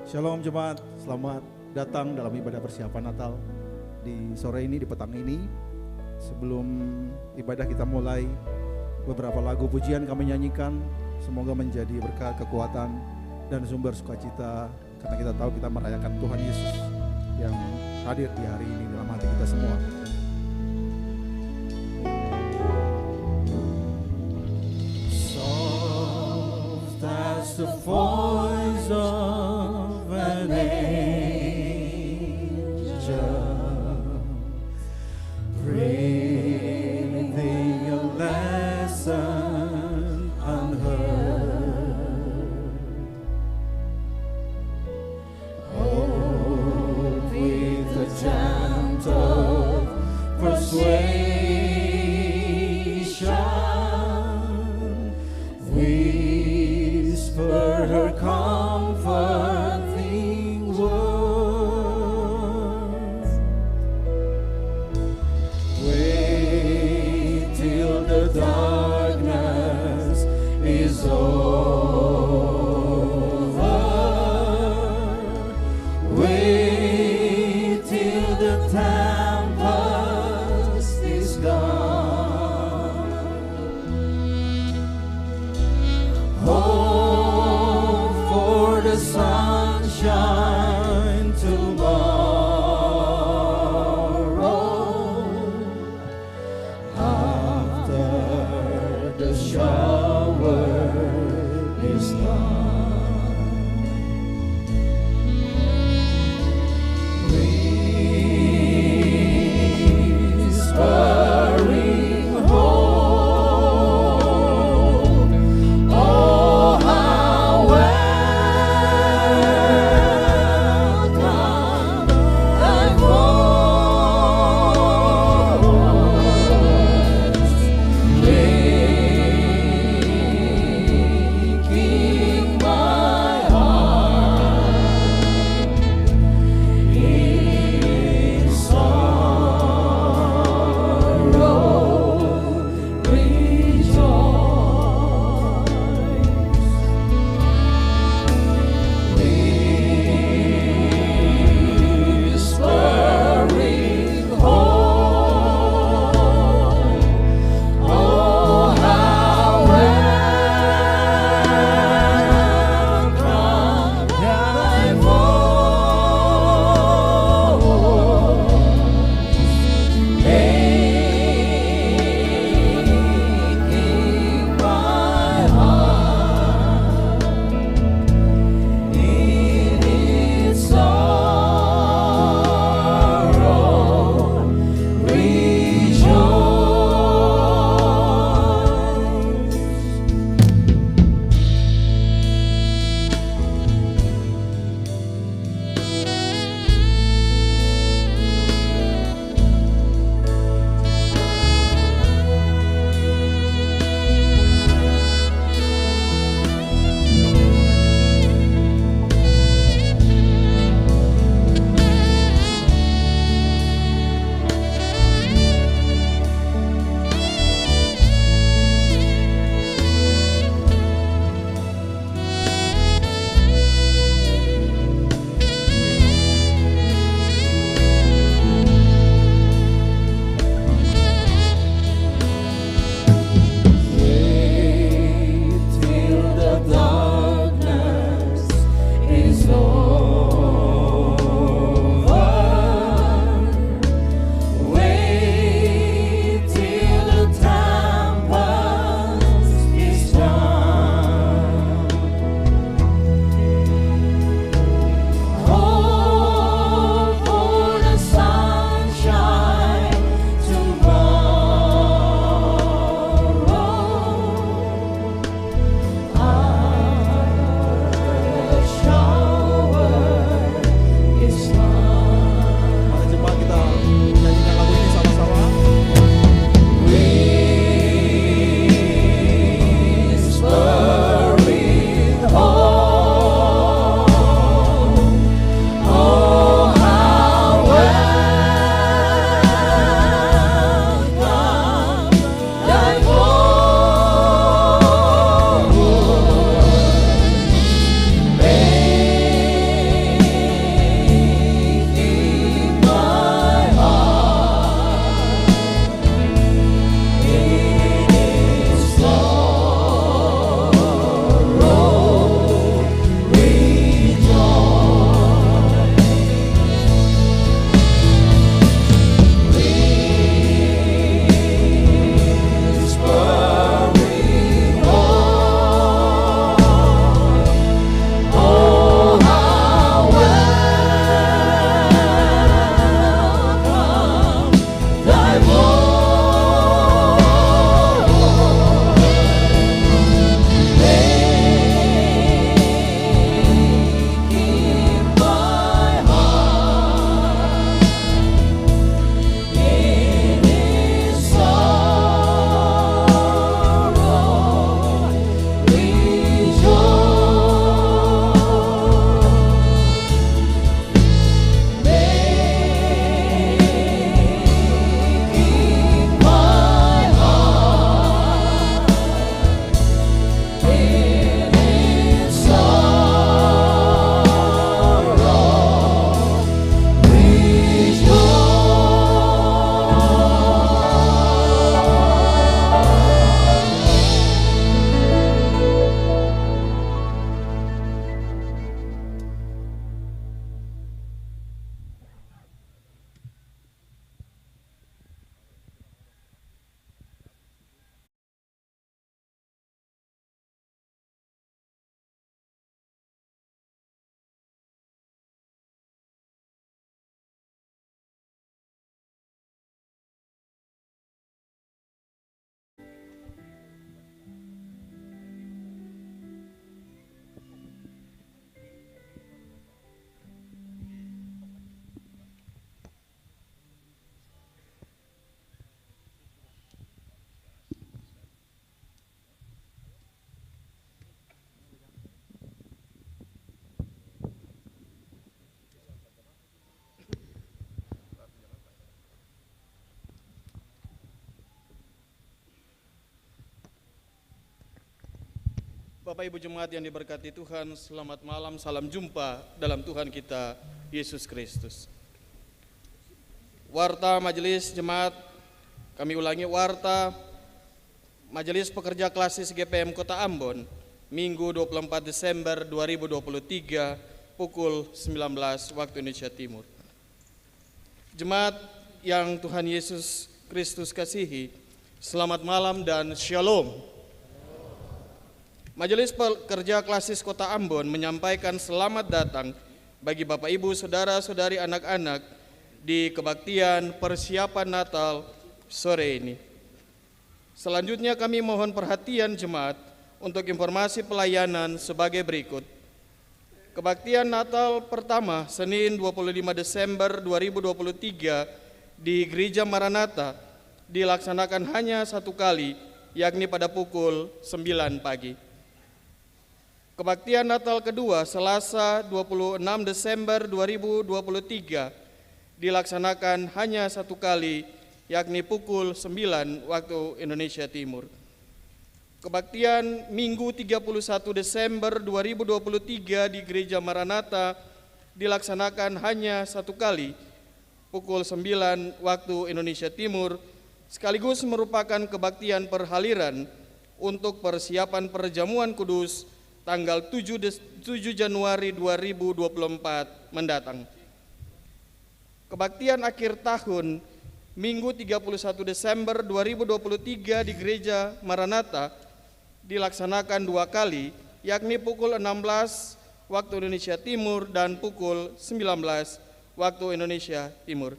Shalom jemaat, selamat datang dalam ibadah persiapan Natal di sore ini, di petang ini. Sebelum ibadah kita mulai, beberapa lagu pujian kami nyanyikan. Semoga menjadi berkat, kekuatan, dan sumber sukacita, karena kita tahu kita merayakan Tuhan Yesus yang hadir di hari ini dalam hati kita semua. Soft as the voice of an angel, breathing a lesson unheard. Oh, with a gentle persuasion, whisper her comforting words. Wait till the darkness is over. Wait till the tempest is gone. Hope for the sunshine tomorrow after Bapak Ibu Jemaat yang diberkati Tuhan, selamat malam, salam jumpa dalam Tuhan kita, Yesus Kristus. Warta Majelis Jemaat, kami ulangi, Warta Majelis Pekerja Klasis GPM Kota Ambon, Minggu 24 Desember 2023, pukul 19 waktu Indonesia Timur. Jemaat yang Tuhan Yesus Kristus kasihi, selamat malam dan shalom. Majelis Pekerja Klasis Kota Ambon menyampaikan selamat datang bagi Bapak Ibu, Saudara-saudari, anak-anak di kebaktian persiapan Natal sore ini. Selanjutnya kami mohon perhatian jemaat untuk informasi pelayanan sebagai berikut. Kebaktian Natal pertama Senin 25 Desember 2023 di Gereja Maranatha dilaksanakan hanya satu kali, yakni pada pukul 9 pagi. Kebaktian Natal kedua Selasa 26 Desember 2023 dilaksanakan hanya satu kali, yakni pukul 9 waktu Indonesia Timur. Kebaktian Minggu 31 Desember 2023 di Gereja Maranatha dilaksanakan hanya satu kali, pukul 9 waktu Indonesia Timur, sekaligus merupakan kebaktian perhaliran untuk persiapan perjamuan kudus tanggal 7 Januari 2024 mendatang. Kebaktian akhir tahun Minggu 31 Desember 2023 di Gereja Maranatha dilaksanakan dua kali, yakni pukul 16 waktu Indonesia Timur dan pukul 19 waktu Indonesia Timur.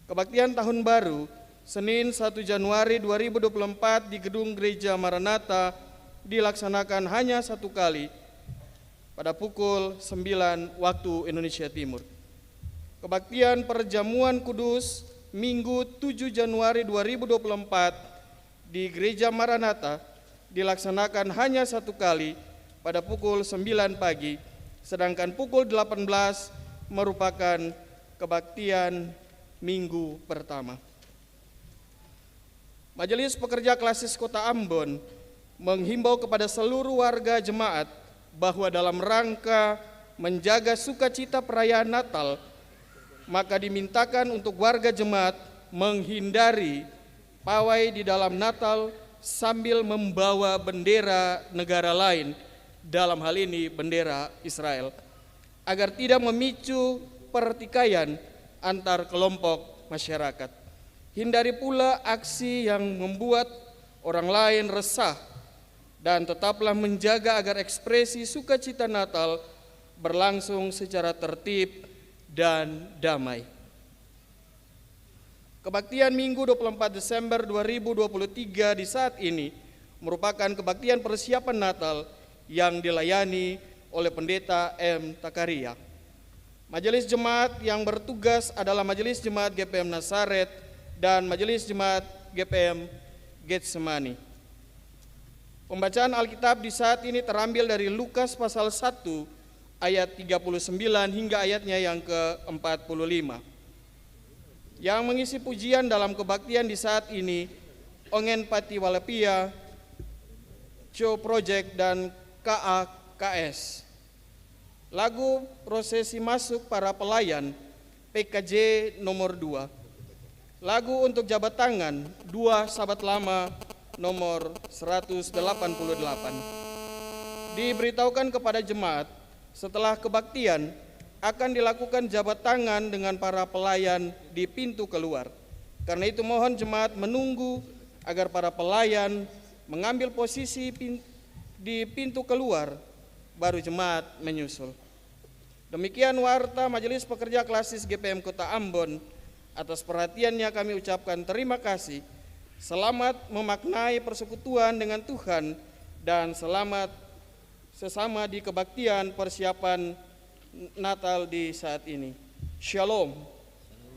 Kebaktian tahun baru Senin 1 Januari 2024 di Gedung Gereja Maranatha dilaksanakan hanya satu kali pada pukul 9 waktu Indonesia Timur. Kebaktian perjamuan kudus Minggu 7 Januari 2024 di Gereja Maranatha dilaksanakan hanya satu kali pada pukul 9 pagi, sedangkan pukul 18 merupakan kebaktian minggu pertama. Majelis Pekerja Klasis Kota Ambon menghimbau kepada seluruh warga jemaat bahwa dalam rangka menjaga sukacita perayaan Natal, maka dimintakan untuk warga jemaat menghindari pawai di dalam Natal sambil membawa bendera negara lain, dalam hal ini bendera Israel, agar tidak memicu pertikaian antar kelompok masyarakat. Hindari pula aksi yang membuat orang lain resah, dan tetaplah menjaga agar ekspresi sukacita Natal berlangsung secara tertib dan damai. Kebaktian Minggu 24 Desember 2023 di saat ini merupakan kebaktian persiapan Natal yang dilayani oleh Pendeta M. Takaria. Majelis Jemaat yang bertugas adalah Majelis Jemaat GPM Nazaret dan Majelis Jemaat GPM Getsemani. Pembacaan Alkitab di saat ini terambil dari Lukas pasal 1 ayat 39 hingga ayatnya yang ke-45. Yang mengisi pujian dalam kebaktian di saat ini Ongen Pati Walepia, Co Project dan KAKS. Lagu prosesi masuk para pelayan PKJ nomor 2. Lagu untuk jabat tangan 2 Sahabat Lama nomor 188. Diberitahukan kepada jemaat setelah kebaktian akan dilakukan jabat tangan dengan para pelayan di pintu keluar. Karena itu mohon jemaat menunggu agar para pelayan mengambil posisi di pintu keluar, baru jemaat menyusul. Demikian warta Majelis Pekerja Klasis GPM Kota Ambon. Atas perhatiannya kami ucapkan terima kasih. Selamat memaknai persekutuan dengan Tuhan dan selamat sesama di kebaktian persiapan Natal di saat ini. Shalom.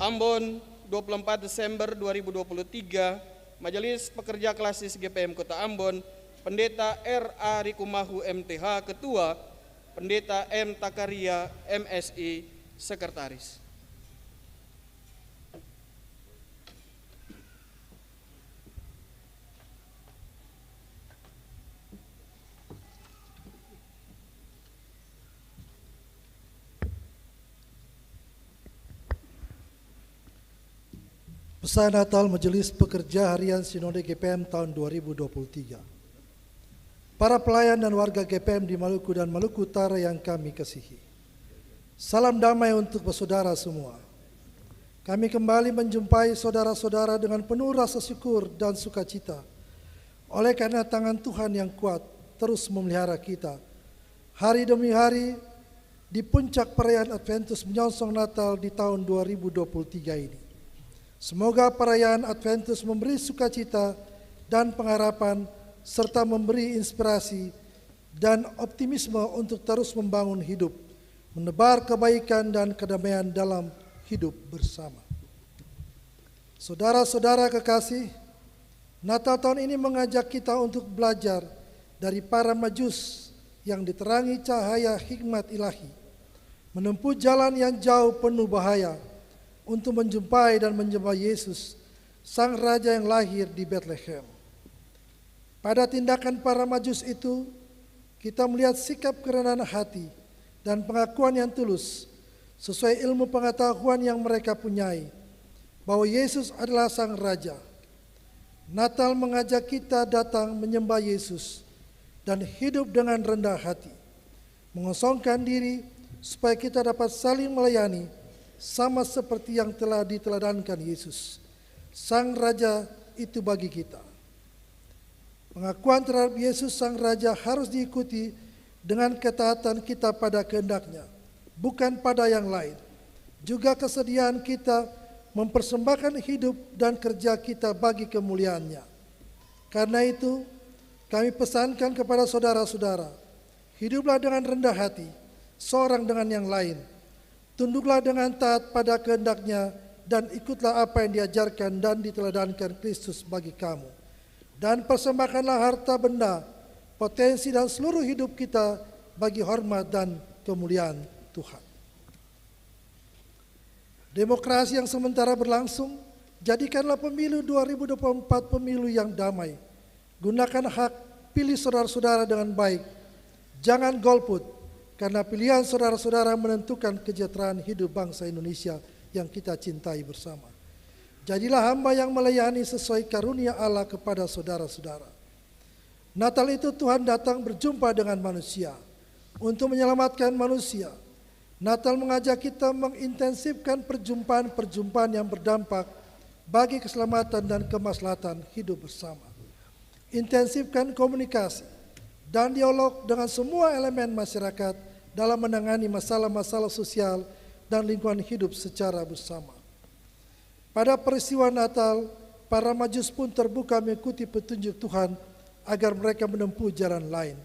Ambon 24 Desember 2023, Majelis Pekerja Klasis GPM Kota Ambon, Pendeta R.A. Rikumahu MTH Ketua, Pendeta M. Takaria MSI Sekretaris. Pesan Natal Majelis Pekerja Harian Sinode GPM tahun 2023. Para pelayan dan warga GPM di Maluku dan Maluku Utara yang kami kasihi. Salam damai untuk saudara semua. Kami kembali menjumpai saudara-saudara dengan penuh rasa syukur dan sukacita. Oleh karena tangan Tuhan yang kuat terus memelihara kita. Hari demi hari di puncak perayaan Adventus menyongsong Natal di tahun 2023 ini. Semoga perayaan Adventus memberi sukacita dan pengharapan serta memberi inspirasi dan optimisme untuk terus membangun hidup, menebar kebaikan dan kedamaian dalam hidup bersama. Saudara-saudara kekasih, Natal tahun ini mengajak kita untuk belajar dari para majus yang diterangi cahaya hikmat ilahi, menempuh jalan yang jauh penuh bahaya, untuk menjumpai dan menyembah Yesus, Sang Raja yang lahir di Bethlehem. Pada tindakan para majus itu, kita melihat sikap kerendahan hati dan pengakuan yang tulus, sesuai ilmu pengetahuan yang mereka punyai, bahwa Yesus adalah Sang Raja. Natal mengajak kita datang menyembah Yesus dan hidup dengan rendah hati, mengosongkan diri supaya kita dapat saling melayani, sama seperti yang telah diteladankan Yesus, Sang Raja itu bagi kita. Pengakuan terhadap Yesus Sang Raja harus diikuti dengan ketaatan kita pada kehendaknya, bukan pada yang lain. Juga kesediaan kita mempersembahkan hidup dan kerja kita bagi kemuliaannya. Karena itu, kami pesankan kepada saudara-saudara, hiduplah dengan rendah hati, seorang dengan yang lain. Tunduklah dengan taat pada kehendaknya dan ikutlah apa yang diajarkan dan diteladankan Kristus bagi kamu. Dan persembahkanlah harta benda, potensi dan seluruh hidup kita bagi hormat dan kemuliaan Tuhan. Demokrasi yang sementara berlangsung, jadikanlah pemilu 2024 pemilu yang damai. Gunakan hak pilih saudara-saudara dengan baik. Jangan golput. Karena pilihan saudara-saudara menentukan kesejahteraan hidup bangsa Indonesia yang kita cintai bersama. Jadilah hamba yang melayani sesuai karunia Allah kepada saudara-saudara. Natal itu Tuhan datang berjumpa dengan manusia untuk menyelamatkan manusia. Natal mengajak kita mengintensifkan perjumpaan-perjumpaan yang berdampak bagi keselamatan dan kemaslahatan hidup bersama. Intensifkan komunikasi dan dialog dengan semua elemen masyarakat dalam menangani masalah-masalah sosial dan lingkungan hidup secara bersama. Pada peristiwa Natal, para majus pun terbuka mengikuti petunjuk Tuhan agar mereka menempuh jalan lain.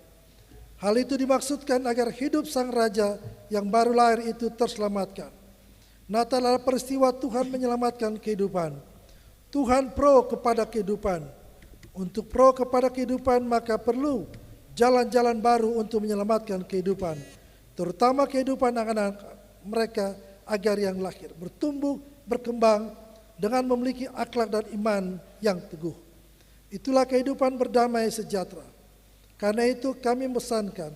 Hal itu dimaksudkan agar hidup Sang Raja yang baru lahir itu terselamatkan. Natal adalah peristiwa Tuhan menyelamatkan kehidupan. Tuhan pro kepada kehidupan. Untuk pro kepada kehidupan maka perlu jalan-jalan baru untuk menyelamatkan kehidupan, terutama kehidupan anak-anak mereka agar yang lahir bertumbuh, berkembang dengan memiliki akhlak dan iman yang teguh. Itulah kehidupan berdamai sejahtera. Karena itu kami memesankan,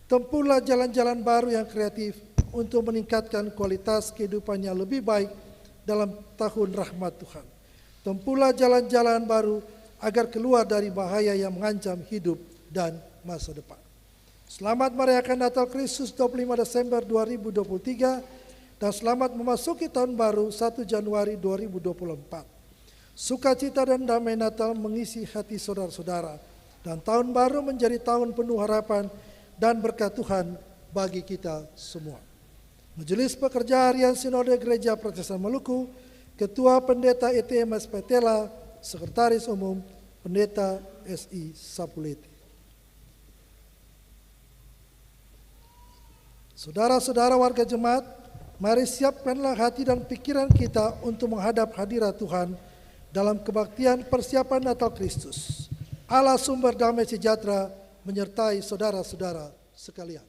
tempuhlah jalan-jalan baru yang kreatif untuk meningkatkan kualitas kehidupan yang lebih baik dalam tahun rahmat Tuhan. Tempuhlah jalan-jalan baru agar keluar dari bahaya yang mengancam hidup dan masa depan. Selamat merayakan Natal Kristus 25 Desember 2023 dan selamat memasuki tahun baru 1 Januari 2024. Sukacita dan damai Natal mengisi hati saudara-saudara dan tahun baru menjadi tahun penuh harapan dan berkat Tuhan bagi kita semua. Majelis Pekerja Harian Sinode Gereja Protestan Maluku, Ketua Pendeta ETM Petela, Sekretaris Umum Pendeta SI Sapuleti. Saudara-saudara warga jemaat, mari siapkanlah hati dan pikiran kita untuk menghadap hadirat Tuhan dalam kebaktian persiapan Natal Kristus. Allah sumber damai sejahtera menyertai saudara-saudara sekalian.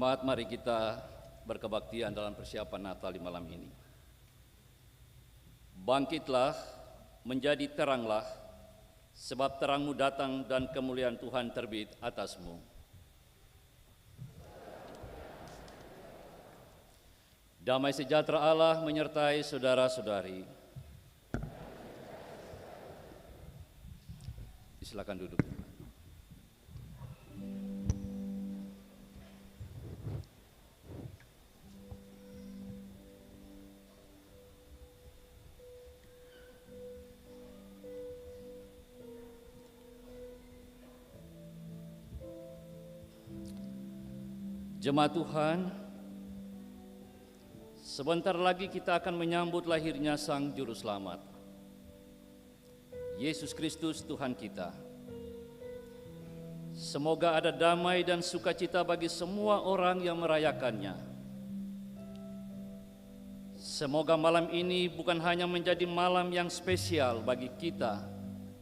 Jemaat, mari kita berkebaktian dalam persiapan Natal di malam ini. Bangkitlah, menjadi teranglah, sebab terangmu datang dan kemuliaan Tuhan terbit atasmu. Damai sejahtera Allah menyertai saudara-saudari. Silakan duduk. Jemaat Tuhan, sebentar lagi kita akan menyambut lahirnya Sang Juru Selamat, Yesus Kristus Tuhan kita. Semoga ada damai dan sukacita bagi semua orang yang merayakannya. Semoga malam ini bukan hanya menjadi malam yang spesial bagi kita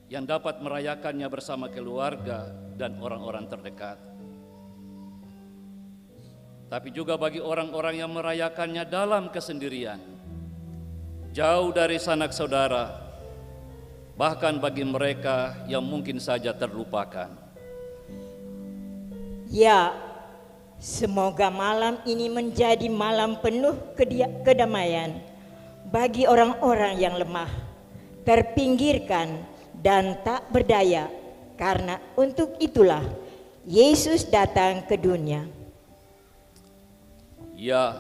yang dapat merayakannya bersama keluarga dan orang-orang terdekat, tapi juga bagi orang-orang yang merayakannya dalam kesendirian, jauh dari sanak saudara, bahkan bagi mereka yang mungkin saja terlupakan. Ya, semoga malam ini menjadi malam penuh kedamaian bagi orang-orang yang lemah, terpinggirkan, dan tak berdaya, karena untuk itulah Yesus datang ke dunia. Ya,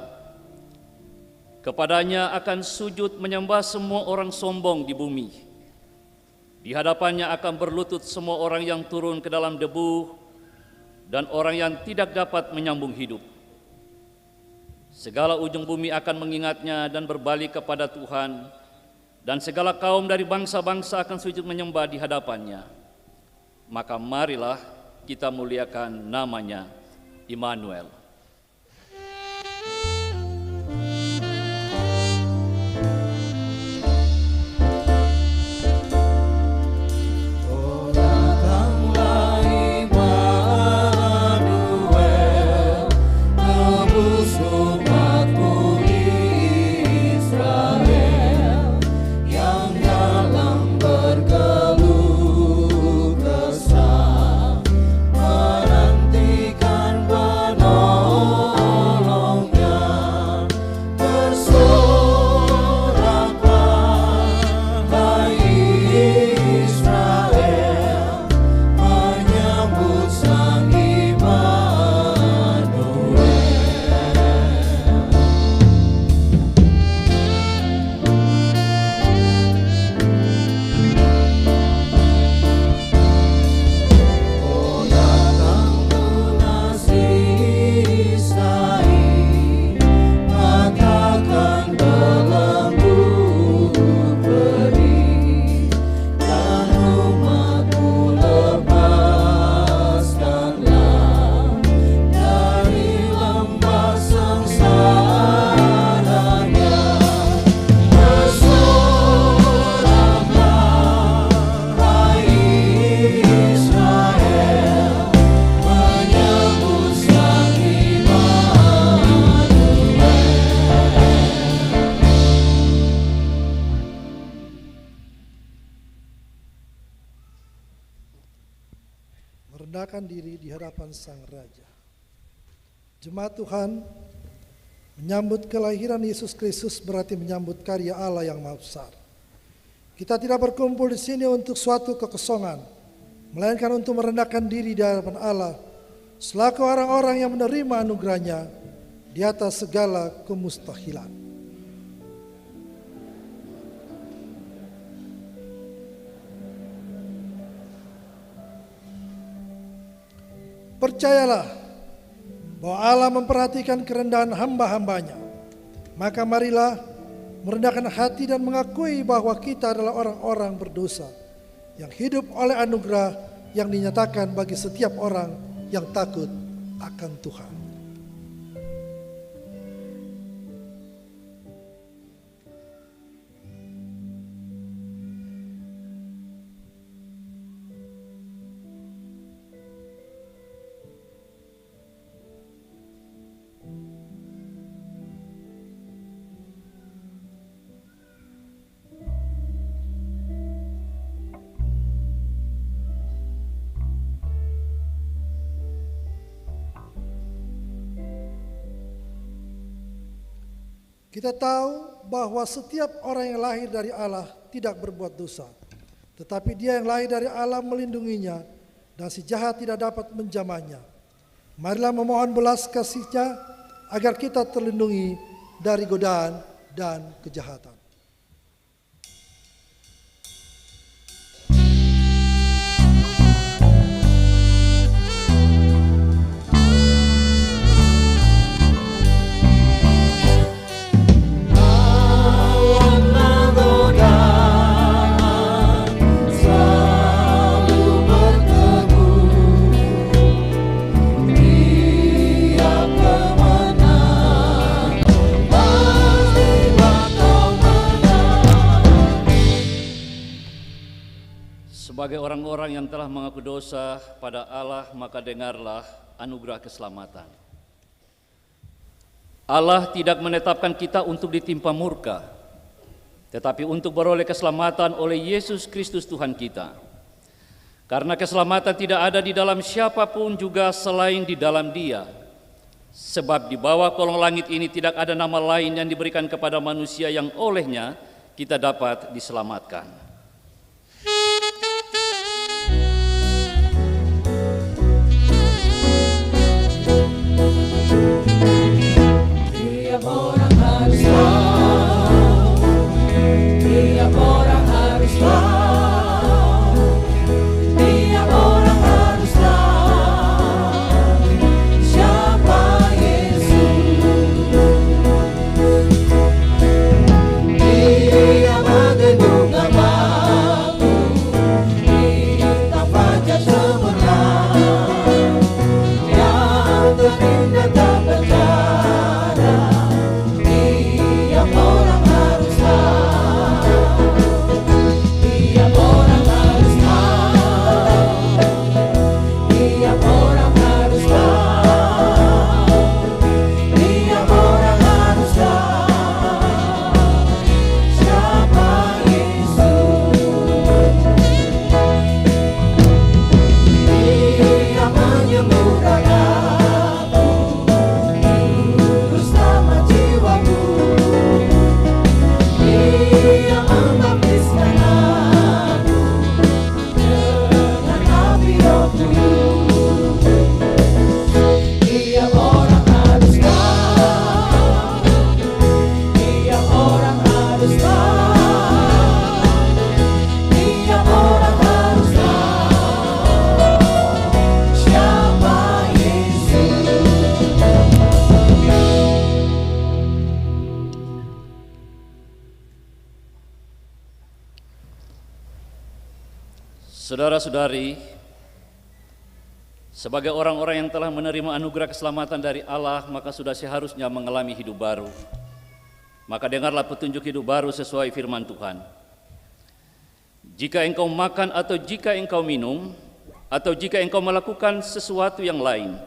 kepadanya akan sujud menyembah semua orang sombong di bumi. Di hadapannya akan berlutut semua orang yang turun ke dalam debu dan orang yang tidak dapat menyambung hidup. Segala ujung bumi akan mengingatnya dan berbalik kepada Tuhan, dan segala kaum dari bangsa-bangsa akan sujud menyembah di hadapannya. Maka marilah kita muliakan namanya, Immanuel. Merendahkan diri di hadapan Sang Raja. Jemaat Tuhan, menyambut kelahiran Yesus Kristus berarti menyambut karya Allah yang Maha Besar. Kita tidak berkumpul di sini untuk suatu kekosongan, melainkan untuk merendahkan diri di hadapan Allah selaku orang-orang yang menerima anugerahnya di atas segala kemustahilan. Percayalah bahwa Allah memperhatikan kerendahan hamba-hambanya. Maka marilah merendahkan hati dan mengakui bahwa kita adalah orang-orang berdosa yang hidup oleh anugerah yang dinyatakan bagi setiap orang yang takut akan Tuhan. Kita tahu bahwa setiap orang yang lahir dari Allah tidak berbuat dosa, tetapi dia yang lahir dari Allah melindunginya, dan si jahat tidak dapat menjamahnya. Marilah memohon belas kasih-Nya agar kita terlindungi dari godaan dan kejahatan. Sebagai orang-orang yang telah mengaku dosa pada Allah, maka dengarlah anugerah keselamatan. Allah tidak menetapkan kita untuk ditimpa murka, tetapi untuk beroleh keselamatan oleh Yesus Kristus Tuhan kita. Karena keselamatan tidak ada di dalam siapapun juga selain di dalam Dia. Sebab di bawah kolong langit ini tidak ada nama lain yang diberikan kepada manusia yang olehnya kita dapat diselamatkan. Tiap orang harus tahu, tiap orang harus tahu, tiap orang harus tahu siapa Yesus. Dia menggendung namaku di fajar cemerlang, yang terindah tak percaya. Saudara-saudari, sebagai orang-orang yang telah menerima anugerah keselamatan dari Allah, maka sudah seharusnya mengalami hidup baru. Maka dengarlah petunjuk hidup baru sesuai firman Tuhan. Jika engkau makan atau jika engkau minum, atau jika engkau melakukan sesuatu yang lain,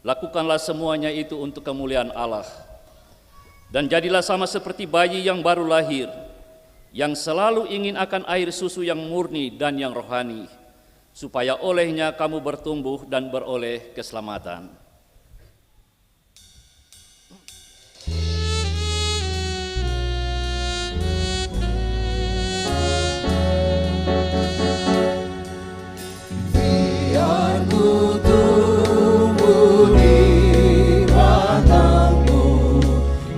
lakukanlah semuanya itu untuk kemuliaan Allah. Dan jadilah sama seperti bayi yang baru lahir, yang selalu ingin akan air susu yang murni dan yang rohani, supaya olehnya kamu bertumbuh dan beroleh keselamatan. Biar ku tumbuh di batangmu,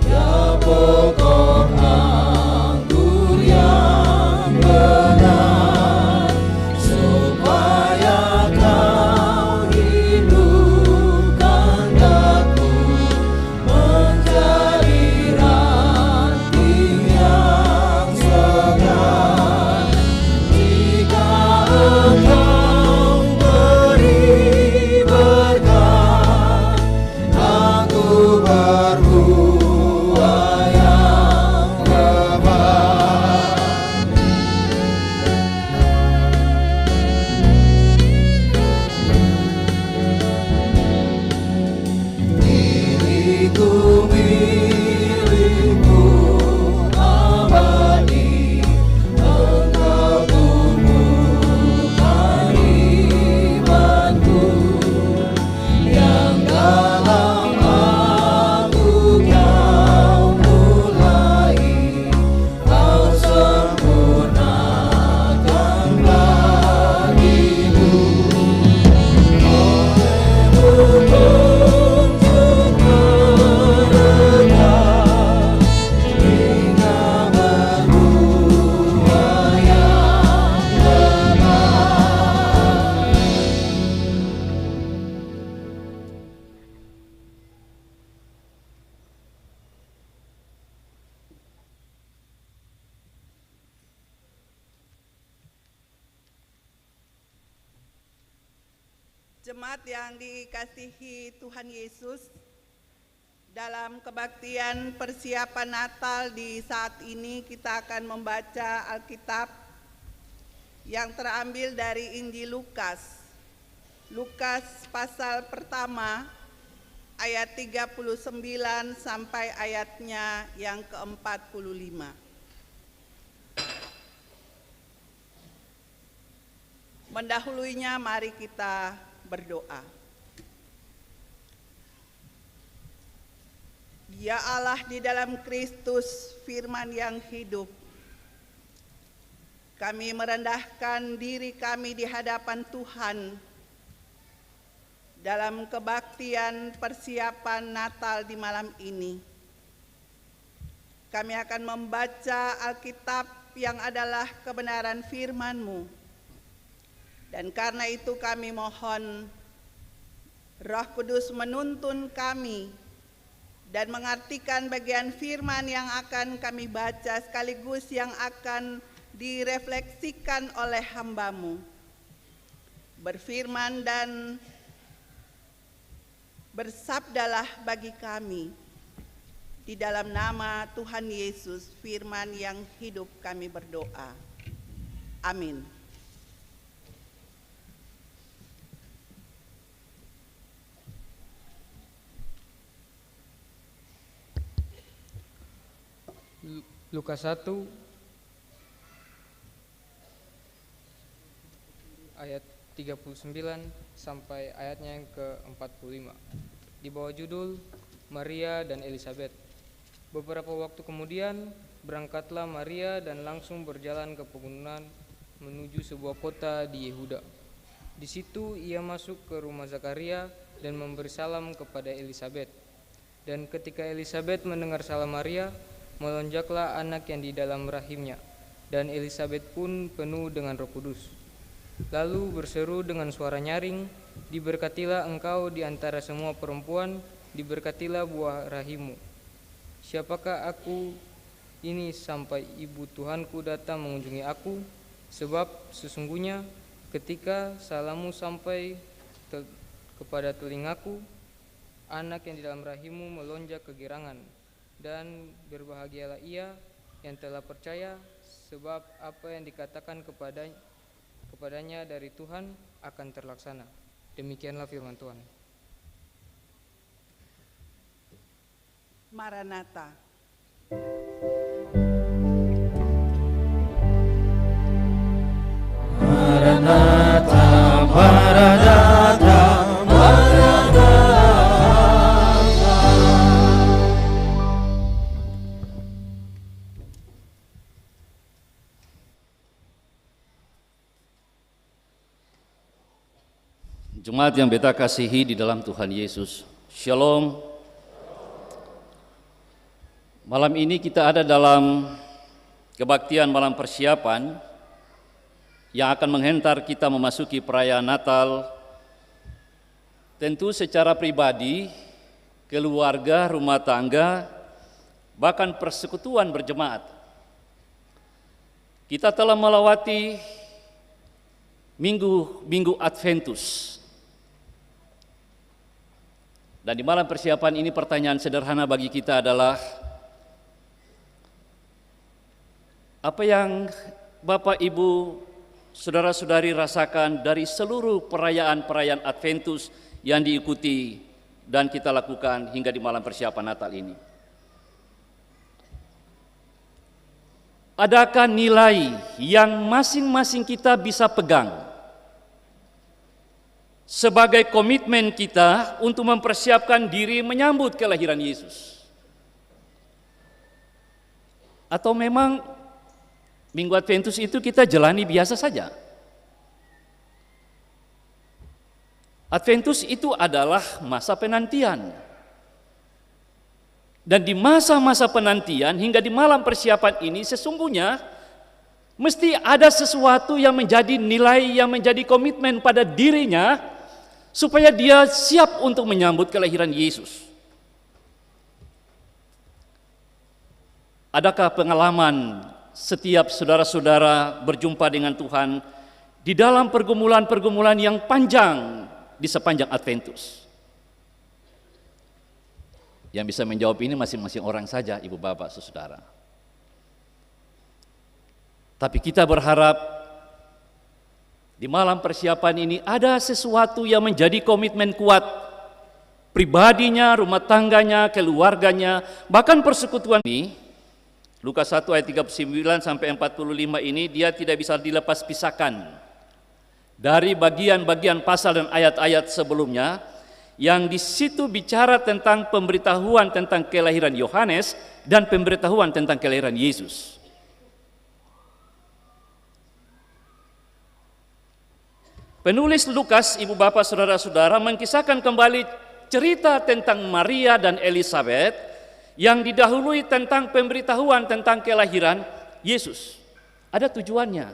ya pokok anggur yang benar, supaya kau hidupkan Jemaat yang dikasihi Tuhan Yesus, dalam kebaktian persiapan Natal di saat ini kita akan membaca Alkitab yang terambil dari Injil Lukas. Lukas pasal pertama ayat 39 sampai ayatnya yang ke-45. Mendahulunya mari kita berdoa. Ya Allah, di dalam Kristus firman yang hidup, kami merendahkan diri kami di hadapan Tuhan dalam kebaktian persiapan Natal di malam ini. Kami akan membaca Alkitab yang adalah kebenaran firman-Mu. Dan karena itu kami mohon Roh Kudus menuntun kami dan mengartikan bagian firman yang akan kami baca sekaligus yang akan direfleksikan oleh hamba-Mu. Berfirman dan bersabdalah bagi kami. Di dalam nama Tuhan Yesus, firman yang hidup kami berdoa. Amin. Lukas 1 ayat 39 sampai ayatnya yang ke-45. Di bawah judul Maria dan Elizabeth. Beberapa waktu kemudian berangkatlah Maria dan langsung berjalan ke pegunungan menuju sebuah kota di Yehuda. Di situ ia masuk ke rumah Zakaria dan memberi salam kepada Elizabeth. Dan ketika Elizabeth mendengar salam Maria, melonjaklah anak yang di dalam rahimnya, dan Elizabeth pun penuh dengan Roh Kudus. Lalu berseru dengan suara nyaring, "Diberkatilah engkau di antara semua perempuan, diberkatilah buah rahimmu. Siapakah aku ini sampai ibu Tuhanku datang mengunjungi aku? Sebab sesungguhnya ketika salammu sampai kepada telingaku, anak yang di dalam rahimmu melonjak kegirangan. Dan berbahagialah ia yang telah percaya, sebab apa yang dikatakan kepadanya dari Tuhan akan terlaksana." Demikianlah firman Tuhan. Maranatha. Maranatha, Maranatha, Maranatha. Jemaat yang beta kasihi di dalam Tuhan Yesus, Shalom. Malam ini kita ada dalam kebaktian malam persiapan yang akan menghantar kita memasuki perayaan Natal. Tentu secara pribadi, keluarga, rumah tangga, bahkan persekutuan berjemaat. Kita telah melewati minggu Adventus. Dan di malam persiapan ini pertanyaan sederhana bagi kita adalah, apa yang Bapak, Ibu, saudara-saudari rasakan dari seluruh perayaan-perayaan Adventus yang diikuti dan kita lakukan hingga di malam persiapan Natal ini? Adakah nilai yang masing-masing kita bisa pegang sebagai komitmen kita untuk mempersiapkan diri menyambut kelahiran Yesus? Atau memang Minggu Adventus itu kita jalani biasa saja? Adventus itu adalah masa penantian. Dan di masa-masa penantian hingga di malam persiapan ini sesungguhnya mesti ada sesuatu yang menjadi nilai, yang menjadi komitmen pada dirinya supaya dia siap untuk menyambut kelahiran Yesus. Adakah pengalaman setiap saudara-saudara berjumpa dengan Tuhan di dalam pergumulan-pergumulan yang panjang di sepanjang Adventus? Yang bisa menjawab ini masing-masing orang saja, ibu bapak, saudara. Tapi kita berharap di malam persiapan ini ada sesuatu yang menjadi komitmen kuat pribadinya, rumah tangganya, keluarganya, bahkan persekutuan ini. Lukas 1 ayat 39 sampai 45 ini dia tidak bisa dilepas pisahkan dari bagian-bagian pasal dan ayat-ayat sebelumnya yang di situ bicara tentang pemberitahuan tentang kelahiran Yohanes dan pemberitahuan tentang kelahiran Yesus. Penulis Lukas, ibu bapak, saudara-saudara, mengisahkan kembali cerita tentang Maria dan Elizabeth yang didahului tentang pemberitahuan tentang kelahiran Yesus. Ada tujuannya.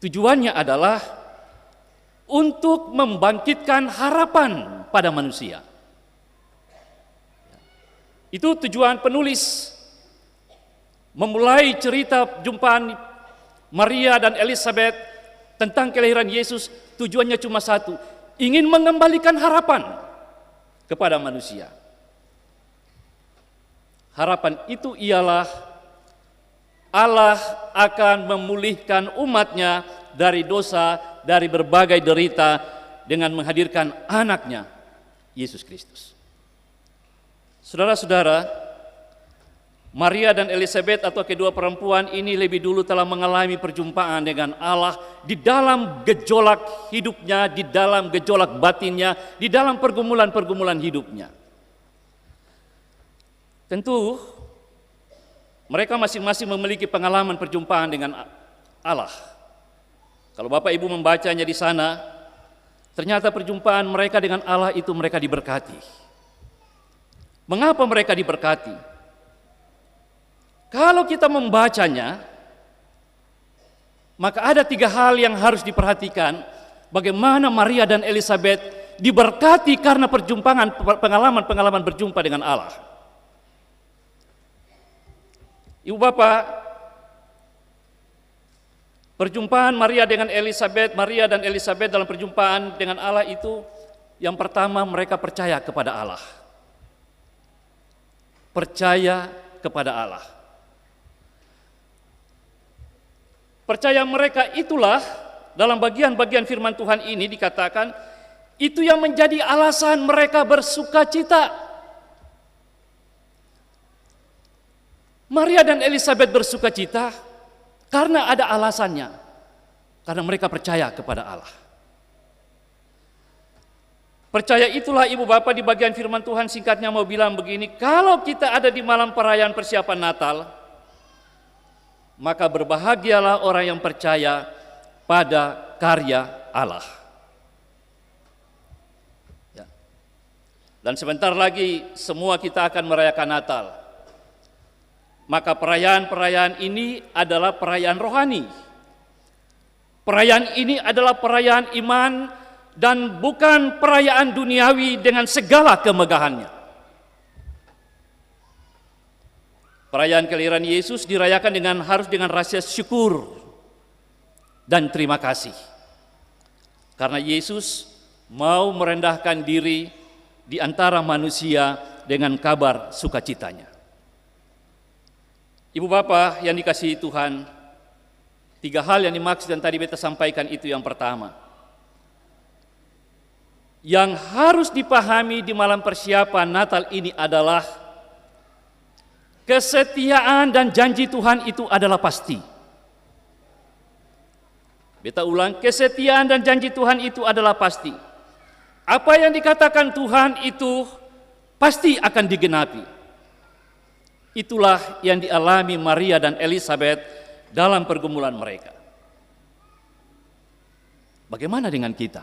Tujuannya adalah untuk membangkitkan harapan pada manusia. Itu tujuan penulis memulai cerita jumpaan Maria dan Elizabeth tentang kelahiran Yesus. Tujuannya cuma satu, ingin mengembalikan harapan kepada manusia. Harapan itu ialah Allah akan memulihkan umatnya dari dosa, dari berbagai derita dengan menghadirkan anaknya, Yesus Kristus. Saudara-saudara, Maria dan Elizabeth atau kedua perempuan ini lebih dulu telah mengalami perjumpaan dengan Allah di dalam gejolak hidupnya, di dalam gejolak batinnya, di dalam pergumulan-pergumulan hidupnya. Tentu mereka masing-masing memiliki pengalaman perjumpaan dengan Allah. Kalau Bapak Ibu membacanya di sana, ternyata perjumpaan mereka dengan Allah itu mereka diberkati. Mengapa mereka diberkati? Kalau kita membacanya, maka ada 3 hal yang harus diperhatikan. Bagaimana Maria dan Elizabeth diberkati karena pengalaman-pengalaman berjumpa dengan Allah. Ibu bapak, perjumpaan Maria dan Elizabeth dalam perjumpaan dengan Allah itu, yang pertama mereka percaya kepada Allah. Percaya kepada Allah. Percaya mereka itulah dalam bagian-bagian firman Tuhan ini dikatakan itu yang menjadi alasan mereka bersuka cita. Maria dan Elizabeth bersuka cita karena ada alasannya. Karena mereka percaya kepada Allah. Percaya itulah ibu bapak di bagian firman Tuhan singkatnya mau bilang begini, kalau kita ada di malam perayaan persiapan Natal, maka berbahagialah orang yang percaya pada karya Allah. Ya. Dan sebentar lagi semua kita akan merayakan Natal. Maka perayaan-perayaan ini adalah perayaan rohani. Perayaan ini adalah perayaan iman dan bukan perayaan duniawi dengan segala kemegahannya. Perayaan kelahiran Yesus dirayakan harus dengan rasa syukur dan terima kasih. Karena Yesus mau merendahkan diri di antara manusia dengan kabar sukacitanya. Ibu bapak yang dikasihi Tuhan, 3 hal yang dimaksud dan tadi beta sampaikan itu yang pertama. Yang harus dipahami di malam persiapan Natal ini adalah kesetiaan dan janji Tuhan itu adalah pasti. Beta ulang, kesetiaan dan janji Tuhan itu adalah pasti. Apa yang dikatakan Tuhan itu pasti akan digenapi. Itulah yang dialami Maria dan Elizabeth dalam pergumulan mereka. Bagaimana dengan kita?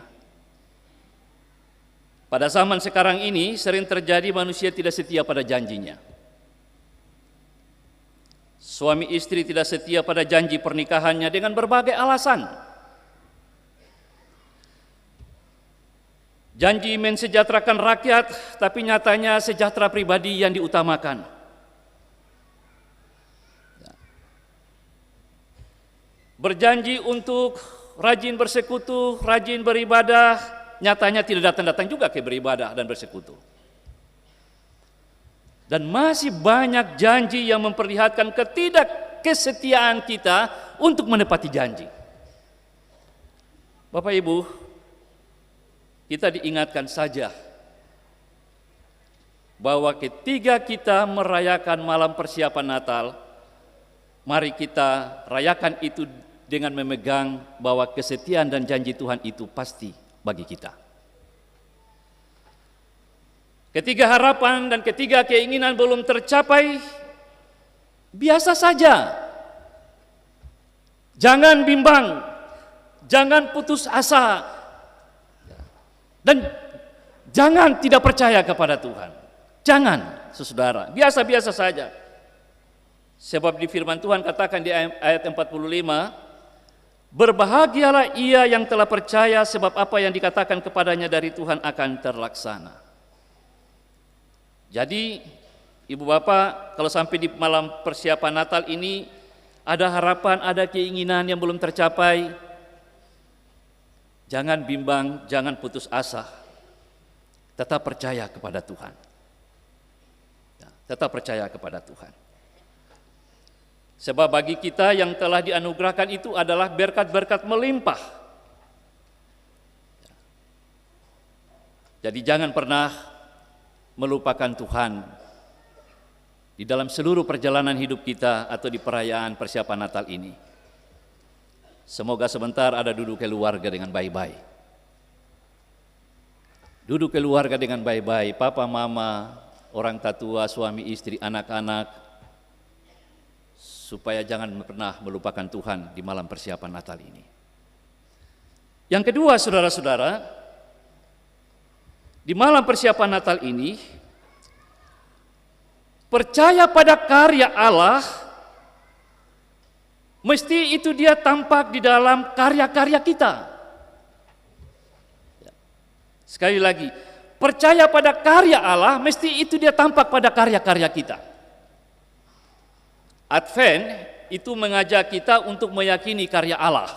Pada zaman sekarang ini sering terjadi manusia tidak setia pada janjinya. Suami istri tidak setia pada janji pernikahannya dengan berbagai alasan. Janji mensejahterakan rakyat, tapi nyatanya sejahtera pribadi yang diutamakan. Berjanji untuk rajin bersekutu, rajin beribadah, nyatanya tidak datang-datang juga ke beribadah dan bersekutu. Dan masih banyak janji yang memperlihatkan ketidakkesetiaan kita untuk menepati janji. Bapak Ibu, kita diingatkan saja bahwa ketika kita merayakan malam persiapan Natal, mari kita rayakan itu dengan memegang bahwa kesetiaan dan janji Tuhan itu pasti bagi kita. Ketika harapan dan ketika keinginan belum tercapai, biasa saja. Jangan bimbang, jangan putus asa, dan jangan tidak percaya kepada Tuhan. Jangan, saudara, biasa-biasa saja. Sebab di firman Tuhan katakan di ayat 45, berbahagialah ia yang telah percaya sebab apa yang dikatakan kepadanya dari Tuhan akan terlaksana. Jadi, Ibu Bapak, kalau sampai di malam persiapan Natal ini ada harapan, ada keinginan yang belum tercapai, jangan bimbang, jangan putus asa. Tetap percaya kepada Tuhan. Tetap percaya kepada Tuhan. Sebab bagi kita yang telah dianugerahkan itu adalah berkat-berkat melimpah. Jadi jangan pernah melupakan Tuhan di dalam seluruh perjalanan hidup kita atau di perayaan persiapan Natal ini. Semoga sebentar ada duduk keluarga dengan baik-baik. Duduk keluarga dengan baik-baik, papa, mama, orang tua, suami, istri, anak-anak, supaya jangan pernah melupakan Tuhan di malam persiapan Natal ini. Yang kedua, saudara-saudara, di malam persiapan Natal ini, percaya pada karya Allah, mesti itu dia tampak di dalam karya-karya kita. Sekali lagi, percaya pada karya Allah, mesti itu dia tampak pada karya-karya kita. Advent itu mengajak kita untuk meyakini karya Allah.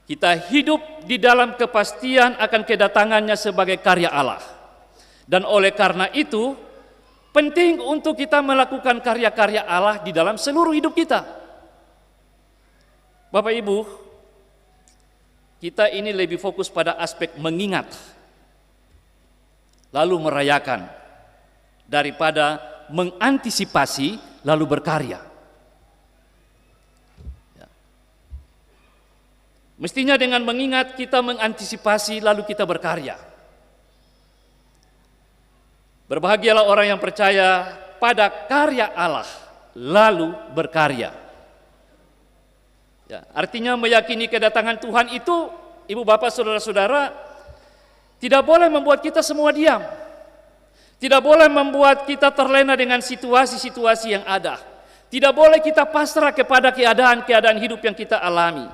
Kita hidup di dalam kepastian akan kedatangannya sebagai karya Allah. Dan oleh karena itu, penting untuk kita melakukan karya-karya Allah di dalam seluruh hidup kita. Bapak Ibu, kita ini lebih fokus pada aspek mengingat, lalu merayakan, daripada mengantisipasi lalu berkarya. Mestinya dengan mengingat kita mengantisipasi lalu kita berkarya. Berbahagialah orang yang percaya pada karya Allah lalu berkarya. Ya, artinya meyakini kedatangan Tuhan itu, Ibu Bapak Saudara-saudara, tidak boleh membuat kita semua diam. Tidak boleh membuat kita terlena dengan situasi-situasi yang ada. Tidak boleh kita pasrah kepada keadaan-keadaan hidup yang kita alami.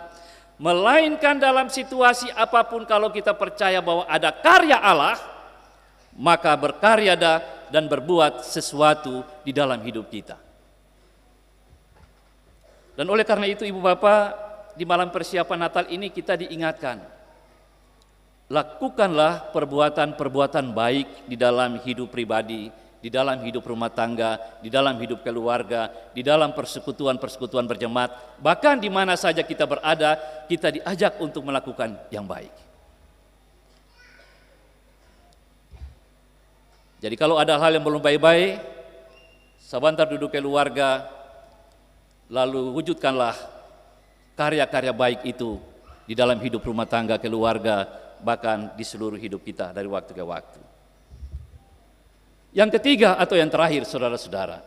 Melainkan dalam situasi apapun kalau kita percaya bahwa ada karya Allah, maka berkarya dan berbuat sesuatu di dalam hidup kita. Dan oleh karena itu Ibu Bapak, di malam persiapan Natal ini kita diingatkan, lakukanlah perbuatan-perbuatan baik di dalam hidup pribadi, di dalam hidup rumah tangga, di dalam hidup keluarga, di dalam persekutuan-persekutuan berjemaat, bahkan di mana saja kita berada, kita diajak untuk melakukan yang baik. Jadi kalau ada hal yang belum baik-baik, sebentar duduk keluarga, lalu wujudkanlah karya-karya baik itu di dalam hidup rumah tangga, keluarga, bahkan di seluruh hidup kita dari waktu ke waktu. Yang ketiga atau yang terakhir, saudara-saudara,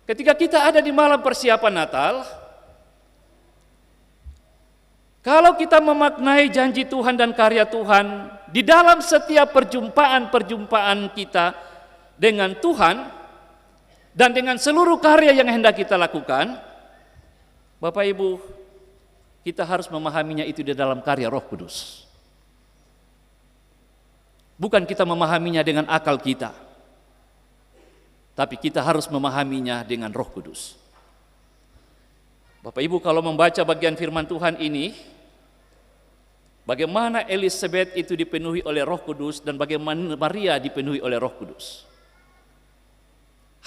ketika kita ada di malam persiapan Natal, kalau kita memaknai janji Tuhan dan karya Tuhan di dalam setiap perjumpaan-perjumpaan kita dengan Tuhan dan dengan seluruh karya yang hendak kita lakukan, Bapak Ibu, kita harus memahaminya itu di dalam karya Roh Kudus. Bukan kita memahaminya dengan akal kita, tapi kita harus memahaminya dengan Roh Kudus. Bapak Ibu, kalau membaca bagian firman Tuhan ini, bagaimana Elisabeth itu dipenuhi oleh Roh Kudus dan bagaimana Maria dipenuhi oleh Roh Kudus.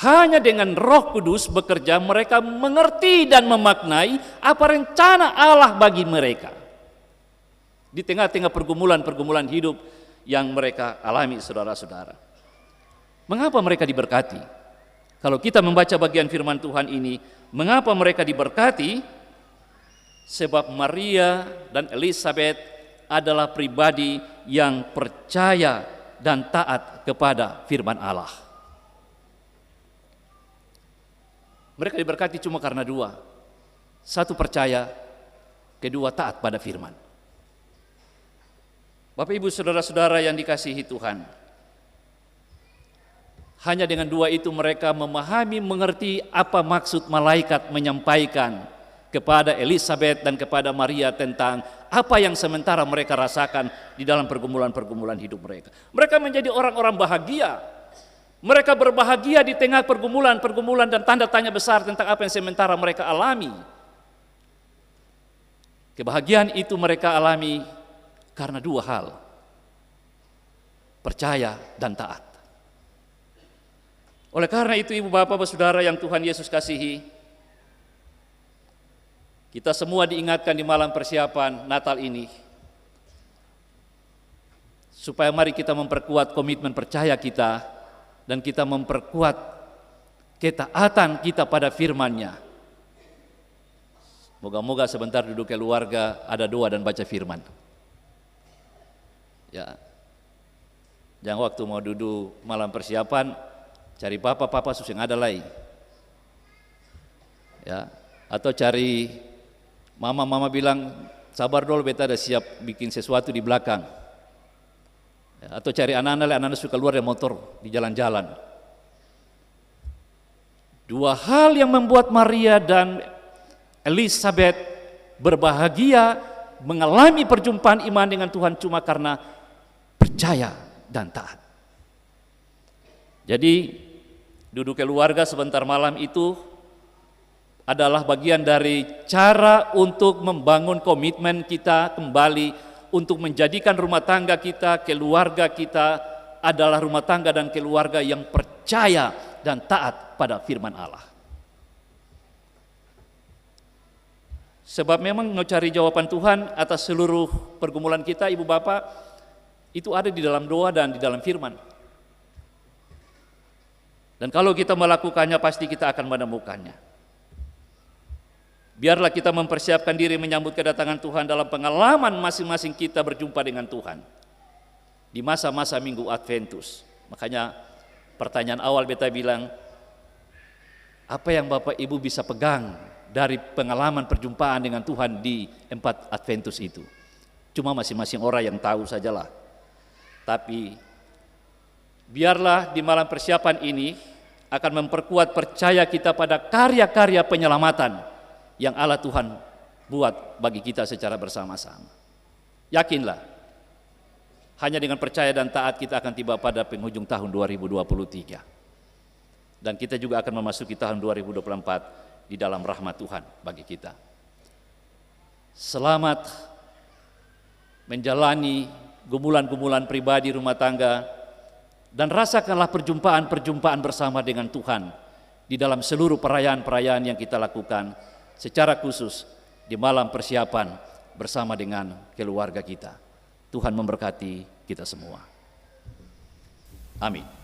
Hanya dengan Roh Kudus bekerja mereka mengerti dan memaknai apa rencana Allah bagi mereka. Di tengah-tengah pergumulan-pergumulan hidup yang mereka alami, saudara-saudara. Mengapa mereka diberkati? Kalau kita membaca bagian firman Tuhan ini, mengapa mereka diberkati? Sebab Maria dan Elisabeth adalah pribadi yang percaya dan taat kepada firman Allah. Mereka diberkati cuma karena dua. Satu, percaya, kedua, taat pada firman. Bapak Ibu saudara-saudara yang dikasihi Tuhan, hanya dengan dua itu mereka memahami, mengerti apa maksud malaikat menyampaikan kepada Elisabeth dan kepada Maria tentang apa yang sementara mereka rasakan di dalam pergumulan-pergumulan hidup mereka. Mereka menjadi orang-orang bahagia. Mereka berbahagia di tengah pergumulan-pergumulan dan tanda tanya besar tentang apa yang sementara mereka alami. Kebahagiaan itu mereka alami karena dua hal: percaya dan taat. Oleh karena itu, ibu bapak saudara yang Tuhan Yesus kasihi, kita semua diingatkan di malam persiapan Natal ini, supaya mari kita memperkuat komitmen percaya kita dan kita memperkuat ketaatan kita pada firman-Nya. Moga-moga sebentar duduk keluarga ada doa dan baca firman. Ya, jangan waktu mau duduk malam persiapan cari papa susah ada lagi. Ya, atau cari mama bilang sabar dulu beta ada siap bikin sesuatu di belakang. Ya, atau cari anak-anak suka keluar dari motor di jalan-jalan. Dua hal yang membuat Maria dan Elisabeth berbahagia mengalami perjumpaan iman dengan Tuhan cuma karena percaya dan taat. Jadi duduk keluarga sebentar malam itu adalah bagian dari cara untuk membangun komitmen kita kembali untuk menjadikan rumah tangga kita, keluarga kita adalah rumah tangga dan keluarga yang percaya dan taat pada firman Allah. Sebab memang mau cari jawaban Tuhan atas seluruh pergumulan kita, ibu bapak, itu ada di dalam doa dan di dalam firman. Dan kalau kita melakukannya pasti kita akan menemukannya. Biarlah kita mempersiapkan diri menyambut kedatangan Tuhan dalam pengalaman masing-masing kita berjumpa dengan Tuhan di masa-masa Minggu Adventus. Makanya pertanyaan awal beta bilang, apa yang Bapak Ibu bisa pegang dari pengalaman perjumpaan dengan Tuhan di 4 Adventus itu? Cuma masing-masing orang yang tahu sajalah. Tapi biarlah di malam persiapan ini akan memperkuat percaya kita pada karya-karya penyelamatan yang Allah Tuhan buat bagi kita secara bersama-sama. Yakinlah, hanya dengan percaya dan taat kita akan tiba pada penghujung tahun 2023. Dan kita juga akan memasuki tahun 2024 di dalam rahmat Tuhan bagi kita. Selamat menjalani gumulan-gumulan pribadi rumah tangga dan rasakanlah perjumpaan-perjumpaan bersama dengan Tuhan di dalam seluruh perayaan-perayaan yang kita lakukan, secara khusus di malam persiapan bersama dengan keluarga kita. Tuhan memberkati kita semua. Amin.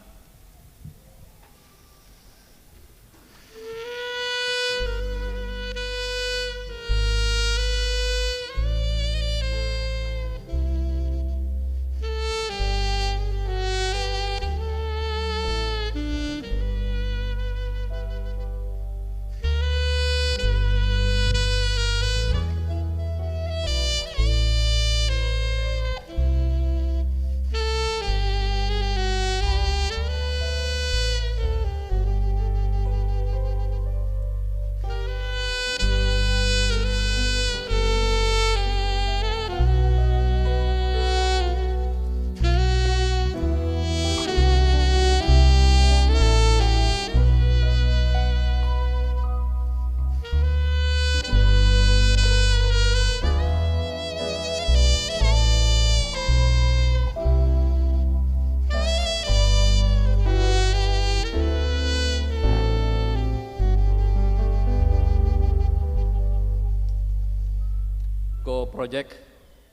Co-project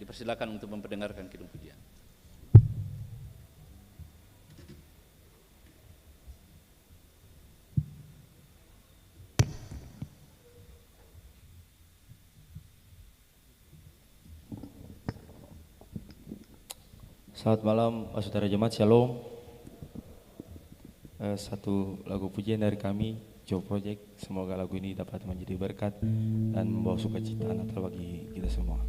dipersilakan untuk memperdengarkan kidung pujian. Selamat malam saudara jemaat, shalom. Satu lagu pujian dari kami, Joe Project. Semoga lagu ini dapat menjadi berkat dan membawa sukacita Natal bagi kita semua.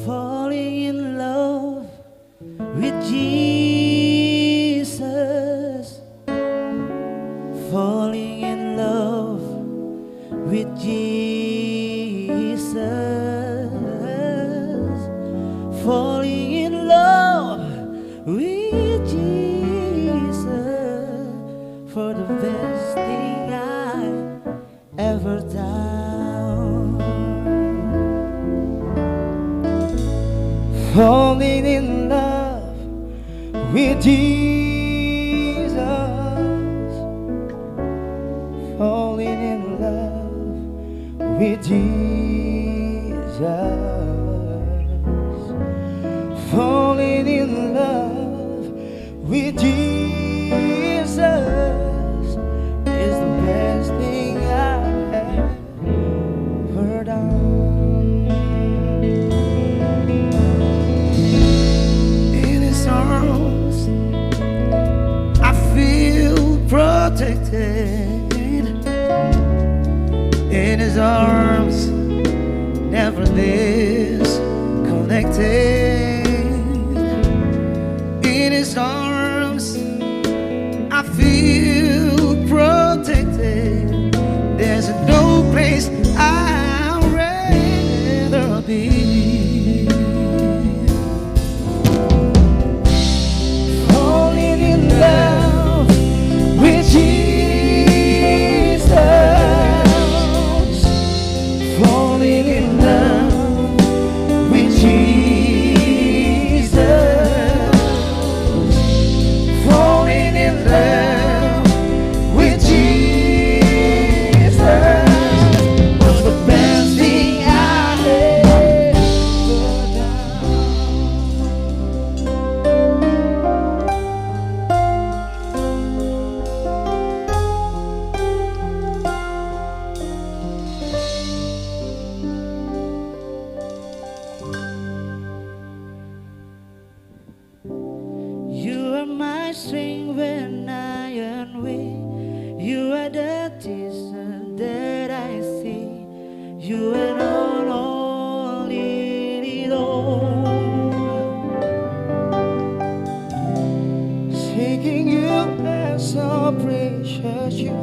Falling in love with Jesus, falling in love with Jesus, falling in love with Jesus, for the best thing I ever done. Falling in love with Jesus, falling in love with Jesus, falling in love with Jesus is the best thing I ever done. Arms, I feel protected. In his arms, never disconnected. In his arms, I feel protected. There's no place I'd rather be. Love with Jesus, falling in love with Jesus, falling in love with Jesus was the best thing I ever done. You are my strength when I am weak. You are the distance that I see. You are all in it all. Seeking you as so precious you,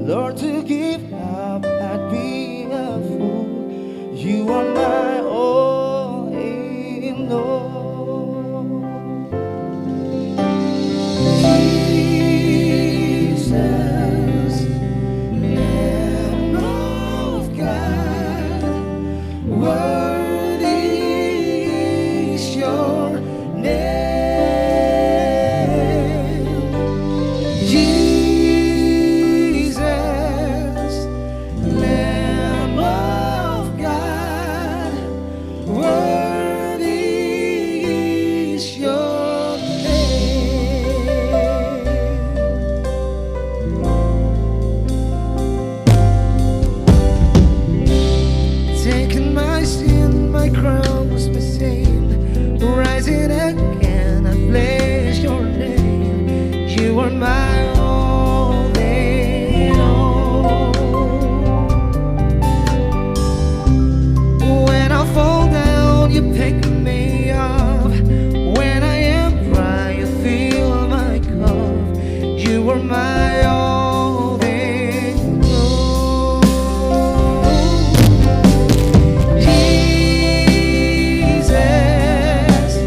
Lord, to give up I'd be a fool. You are my all in all. Jesus, Lamb of God, worthy is your name. Jesus, Lamb of God, worthy is your name. Taking my sin, my cross, my sin, rising again, I bless your name. You are my all in all. When I fall down, you pick me up. When I am dry, you fill my cup. You are my all in all. Jesus,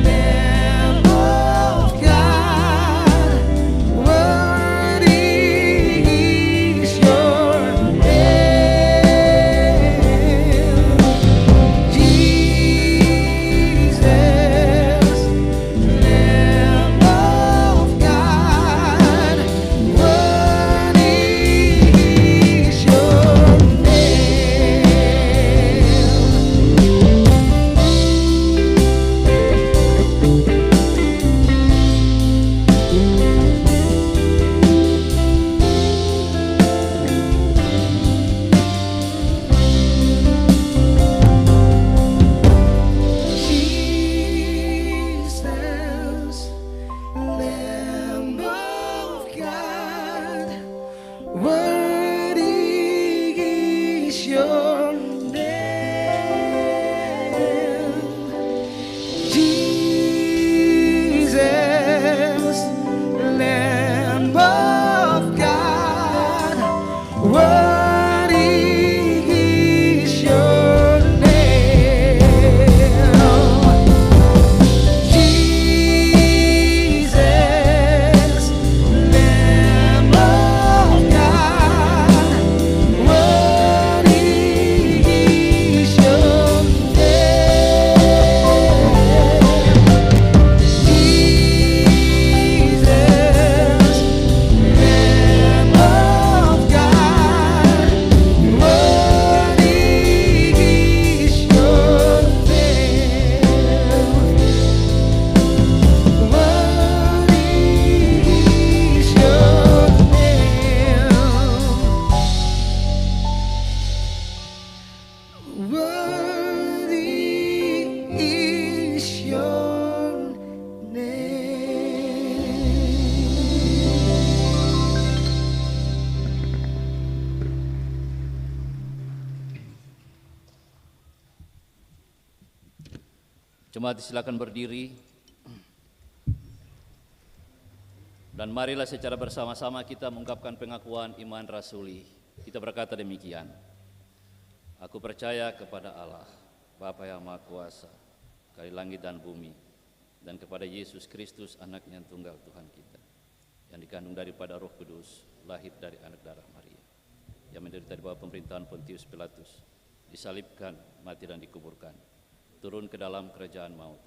Lamb of God, Jemaat silakan berdiri. Dan marilah secara bersama-sama kita mengungkapkan pengakuan iman rasuli. Kita berkata demikian. Aku percaya kepada Allah, Bapa yang Maha Kuasa, Kali langit dan bumi, dan kepada Yesus Kristus, Anaknya yang tunggal Tuhan kita, yang dikandung daripada Roh Kudus, lahir dari anak darah Maria, yang menderita di bawah pemerintahan Pontius Pilatus, disalibkan, mati dan dikuburkan, turun ke dalam kerajaan maut,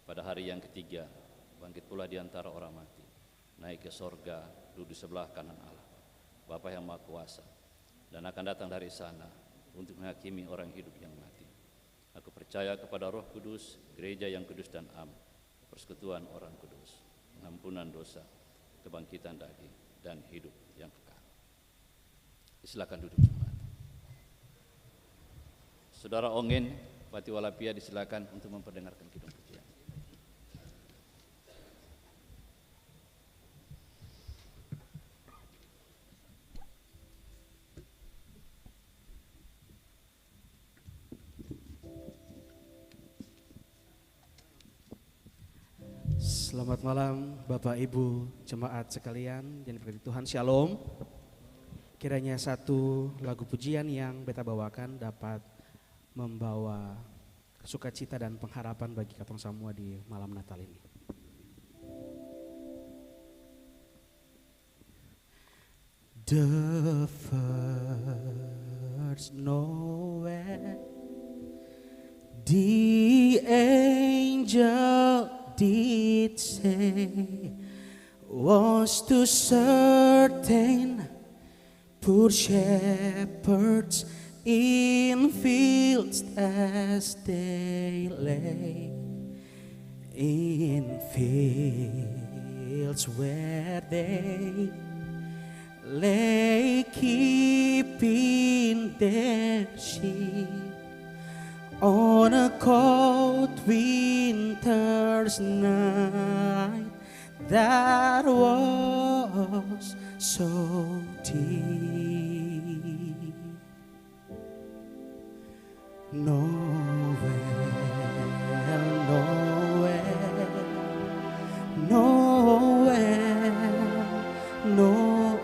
pada hari yang ketiga bangkit pula di antara orang mati, naik ke sorga, duduk sebelah kanan Allah, Bapa yang Maha Kuasa, dan akan datang dari sana untuk menghakimi orang hidup yang mati. Aku percaya kepada Roh Kudus, gereja yang kudus dan am, persekutuan orang kudus, pengampunan dosa, kebangkitan daging, dan hidup yang kekal. Silakan duduk semua. Saudara Ongen, Pati Walapia disilakan untuk memperdengarkan kidung pujian. Selamat malam Bapak Ibu jemaat sekalian yang diberkati Tuhan, Shalom. Kiranya satu lagu pujian yang beta bawakan dapat membawa sukacita dan pengharapan bagi katong semua di malam Natal ini. The first Noel, the angel did say, was to certain poor shepherds in fields as they lay, in fields where they lay keeping their sheep. On a cold winter's night that was so deep, Noel, Noel, Noel, Noel,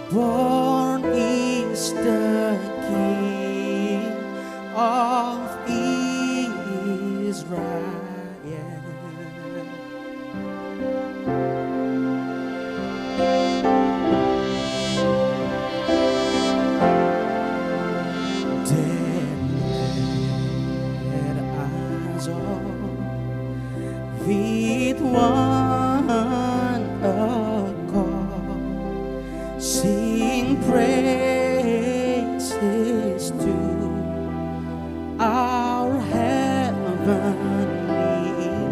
born is the King of Israel. Then let us all with one accord sing praises to our heavenly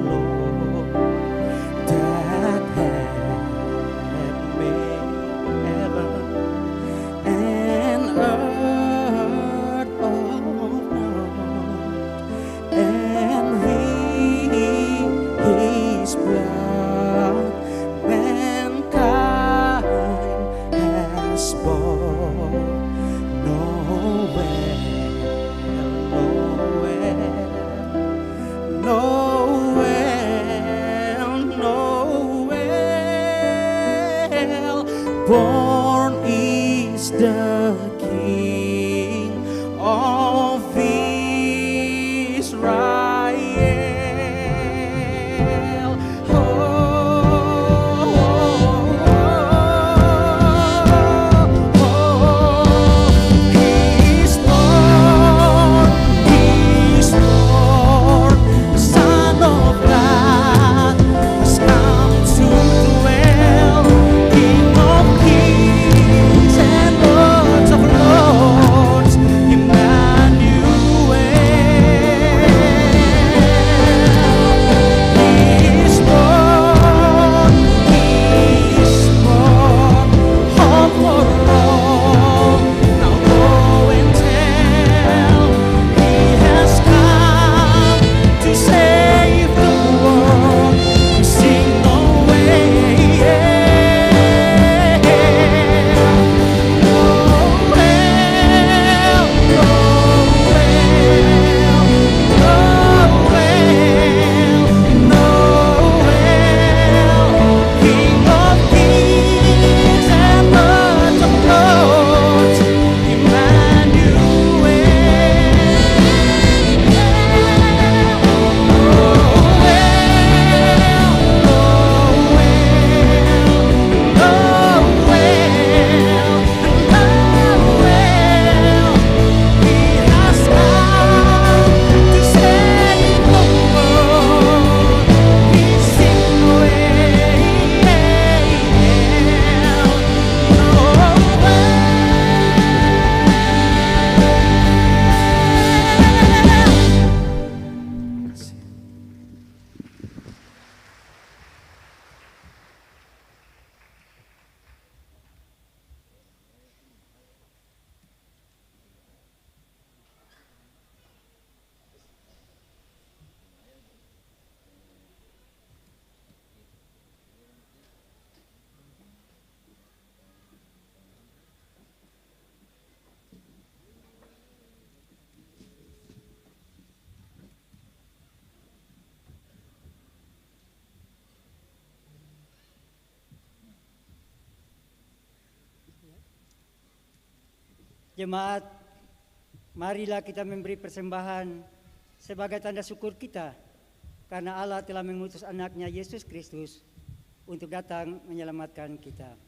Lord, that had made heaven and earth of naught, and with His blood mankind has bought. Born is the King of Israel. He's born, the Son of God has come to dwell, King of Kings. Jemaat, marilah kita memberi persembahan sebagai tanda syukur kita karena Allah telah mengutus anaknya Yesus Kristus untuk datang menyelamatkan kita.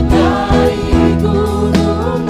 Dari gunung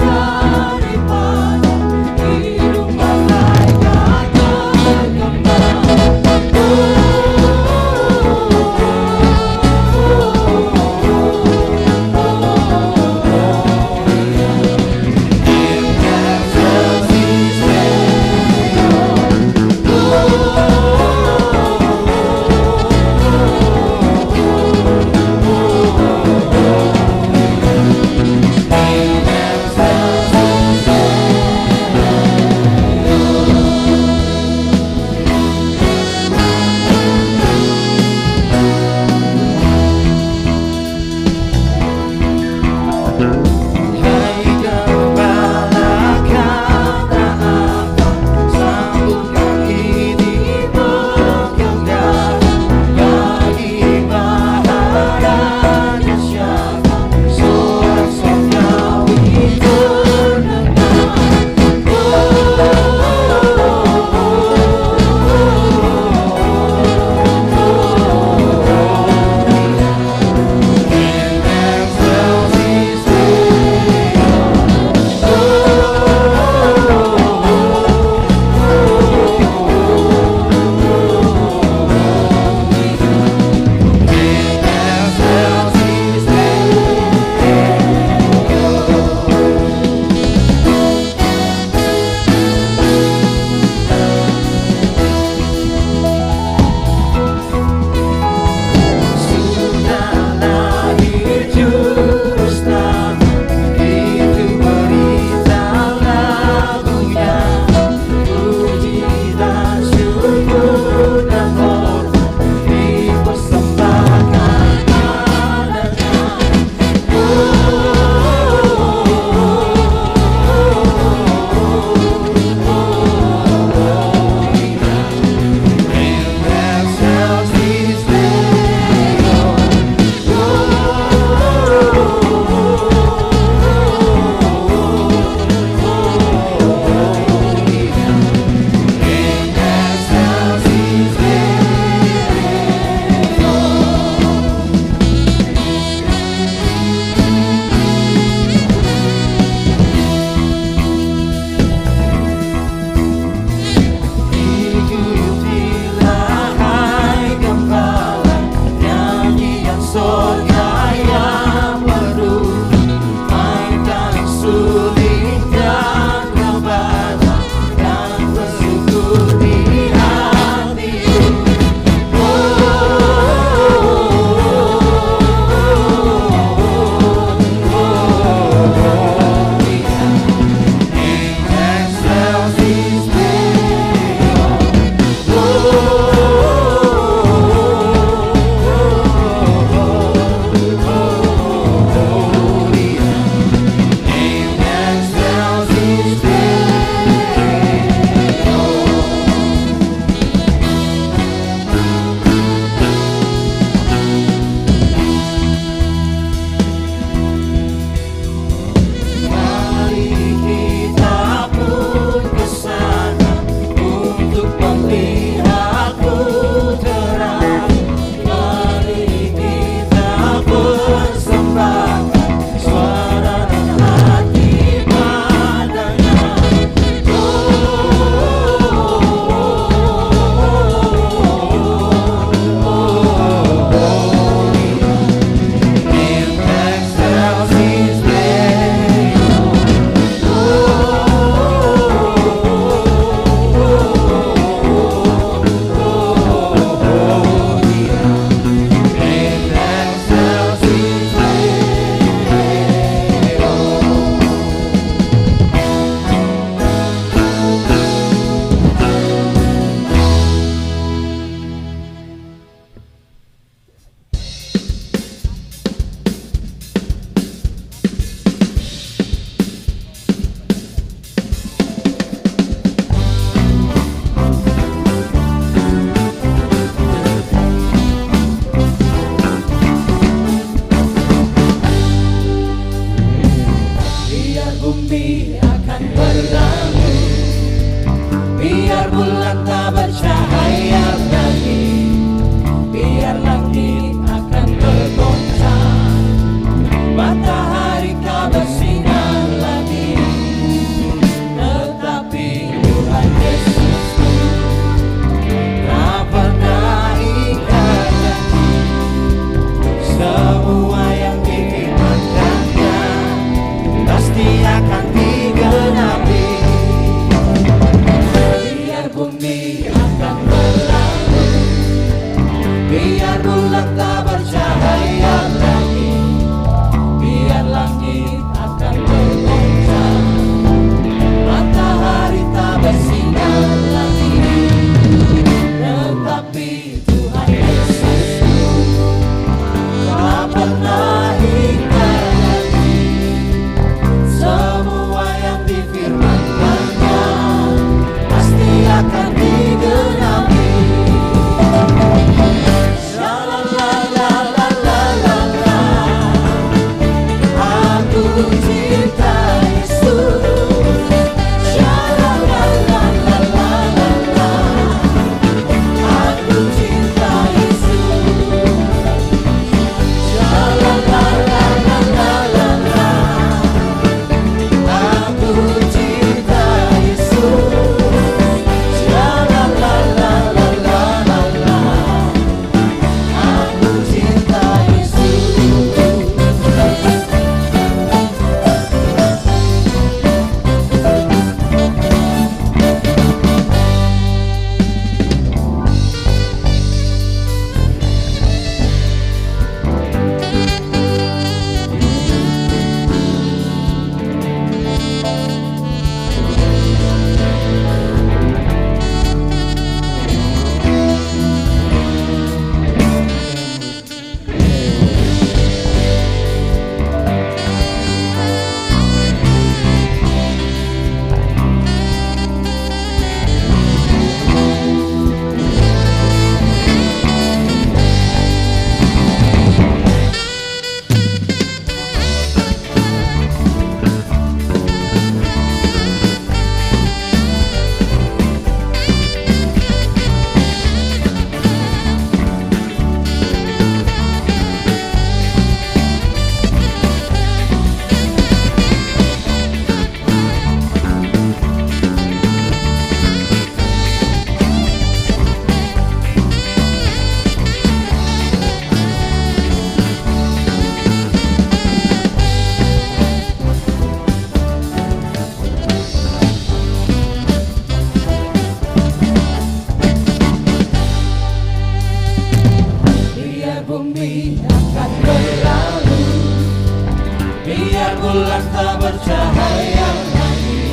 bulan tak bercahaya lagi,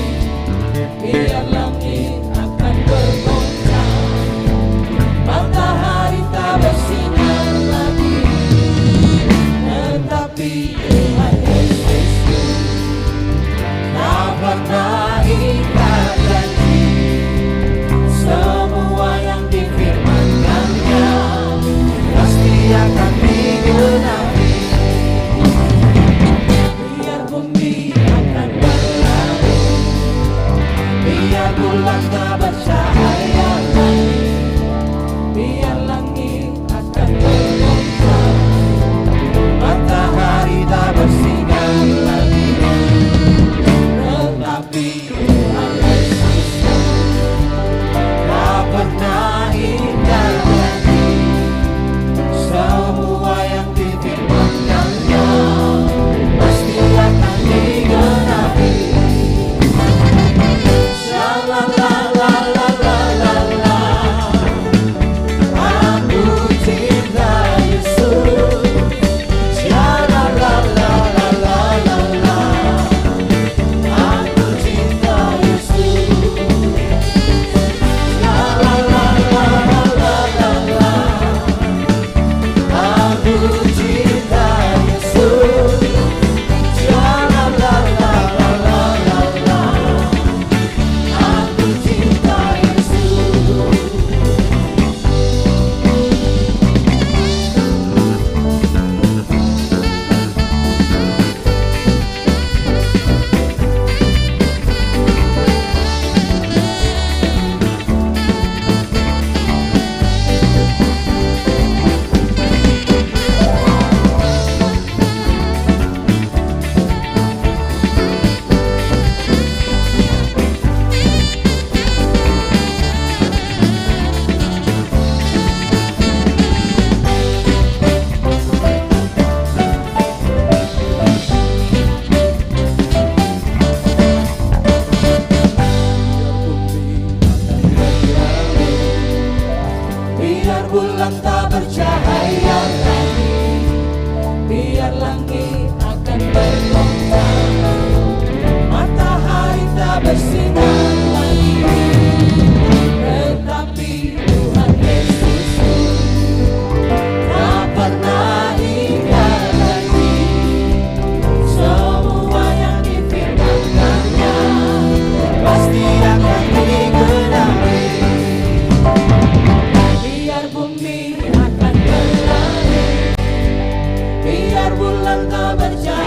biar langit akan bergoncang, matahari tak bersinar lagi, tetapi Tuhan Yesusku tak pernah ingkar janji. Semua yang difirmankannya pasti akan digenapi. Biar bumi akan berlalu, biar bulan tak bercahaya lagi, biar langit akan bergoncang, matahari tak bersinar lagi, tetapi Tuhan Yesus tak pernah ingkar janji. Semua yang difirmankannya pasti akan digenapi. Shalalalalalalalala, aku cinta Yesus. Shalalalalalalalala, aku cinta Yesus. Shalalalalalalalala, aku cinta Yesus. Shalalalalalalalala, aku cinta Yesus. Biar bulan tak bercahaya lagi, biar langit akan bergoncang, matahari tak bersinar lagi, tetapi Tuhan Yesus tak pernah ingkar janji. Semua yang difirmankannya pasti akan digenapi. Biar bumi akan berlalu, biar bulan tak bercahaya